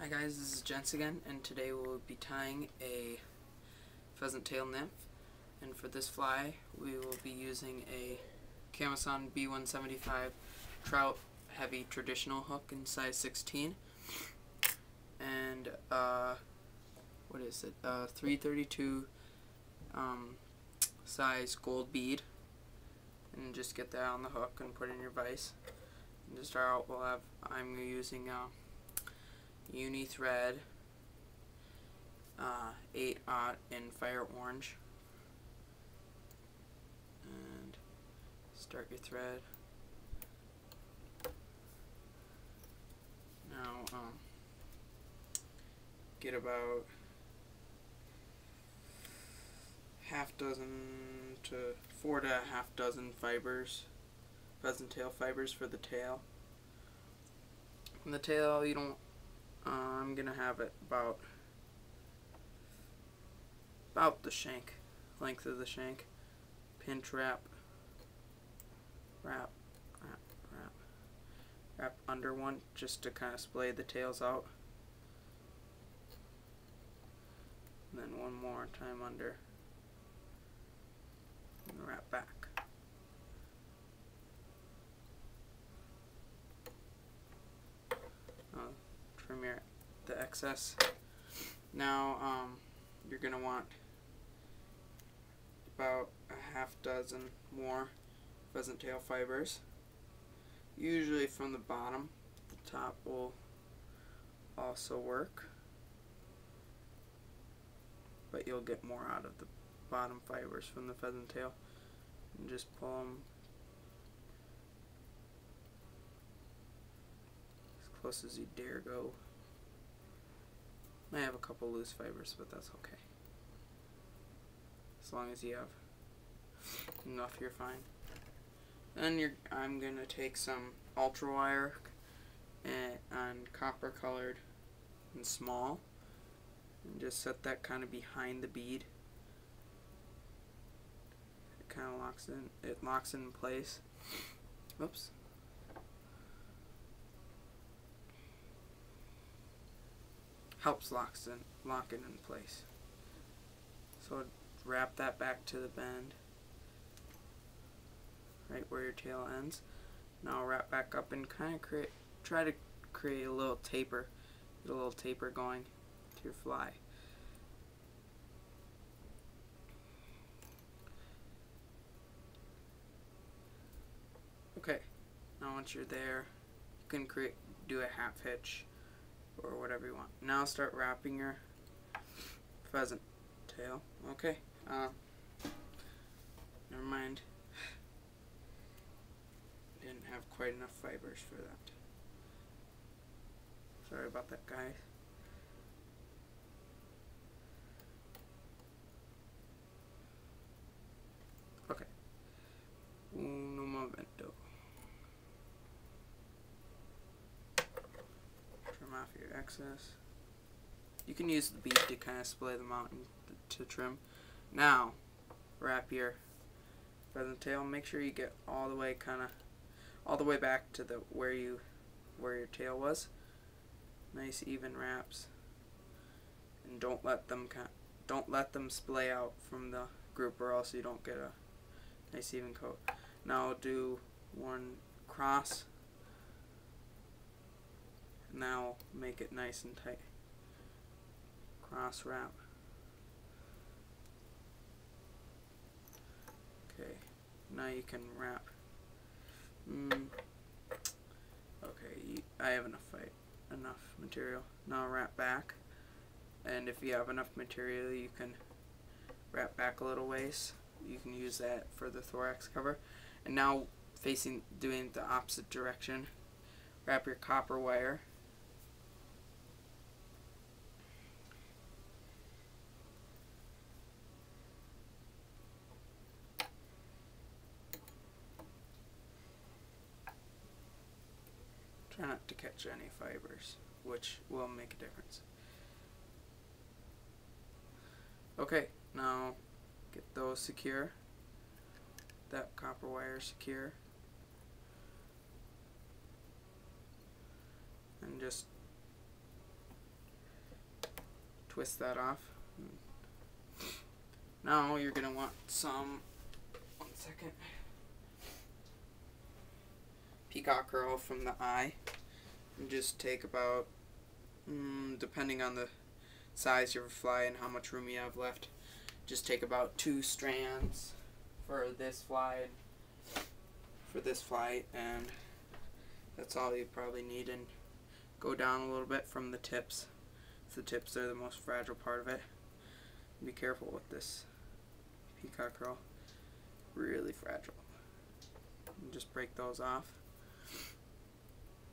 Hi guys, this is Jens again, and today we'll be tying a pheasant tail nymph. And for this fly, we will be using a Camason B175 trout heavy traditional hook in size 16, and what is it? 332 size gold bead. And just get that on the hook and put it in your vise. And to start out, I'm using uni thread 8/0 in fire orange, and start your thread. Now get about half dozen to 4 to a half dozen fibers, pheasant tail fibers for the tail. From the tail, you don't I'm gonna have it about the shank, length of the shank. Pinch, wrap, wrap, wrap, wrap, wrap under one just to kind of splay the tails out. And then one more time under, and wrap back. Trim the excess. Now you're gonna want about a half dozen more pheasant tail fibers, usually from the bottom. The top will also work, but you'll get more out of the bottom fibers from the pheasant tail. And just pull them as close as you dare go. I have a couple loose fibers, but that's okay. As long as you have enough, you're fine. Then I'm gonna take some ultra wire and copper colored and small, and just set that kind of behind the bead. It kind of locks in. It locks in place. Oops. Helps lock it in place. So wrap that back to the bend, right where your tail ends. Now wrap back up and kind of try to create a little taper, get a little taper going to your fly. Okay, now once you're there, you can do a half hitch or whatever you want. Now start wrapping your pheasant tail. Okay, never mind. Didn't have quite enough fibers for that. Sorry about that, guys. Okay. Uno momento. Trim off your excess. You can use the bead to kind of splay them out and to trim. Now, wrap your pheasant tail. Make sure you get all the way back to where your tail was. Nice even wraps, and don't let them splay out from the group, or else you don't get a nice even coat. Now do one cross. Now make it nice and tight. Cross wrap. Okay, now you can wrap. Okay, I have enough material. Now wrap back, and if you have enough material, you can wrap back a little ways. You can use that for the thorax cover. And now doing the opposite direction, wrap your copper wire. Try not to catch any fibers, which will make a difference. Okay, now get those secure. That copper wire secure. And just twist that off. Now you're going to want some, 1 second, peacock curl from the eye. And just take about, depending on the size of your fly and how much room you have left, just take about 2 strands for this fly and for this fly, and that's all you probably need. And go down a little bit from the tips. The tips are the most fragile part of it. Be careful with this peacock curl. Really fragile. And just break those off.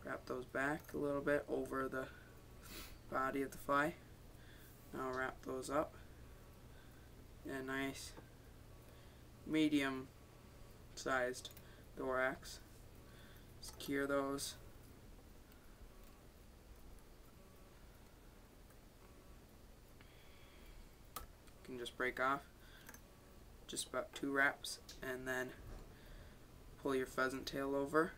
Wrap those back a little bit over the body of the fly. Now wrap those up in a nice medium sized thorax. Secure those. You can just break off just about 2 wraps and then pull your pheasant tail over.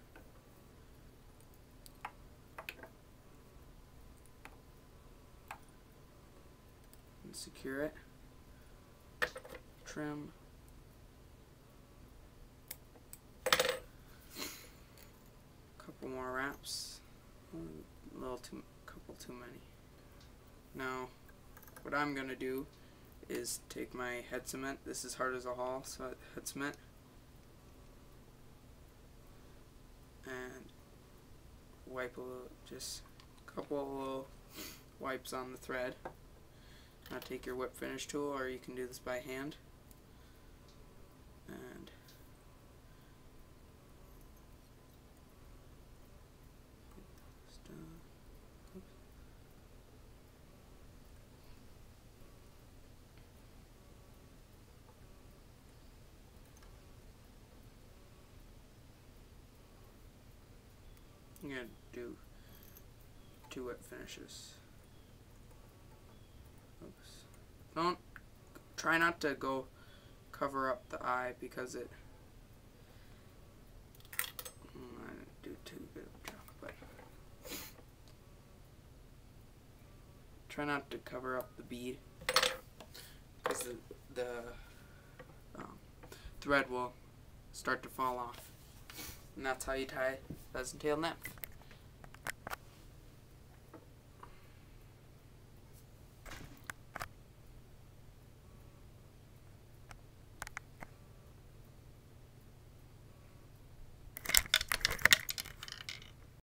And secure it. Trim. Couple more wraps. Couple too many. Now, what I'm gonna do is take my head cement. This is hard as a hall, so head cement, and wipe a little, just a couple little wipes on the thread. Now take your whip finish tool, or you can do this by hand, and I'm going to do 2 whip finishes. Oops. Try not to go cover up the eye, because it, I didn't do too good of a job, but try not to cover up the bead, because the thread will start to fall off. And that's how you tie pheasant tail nymph.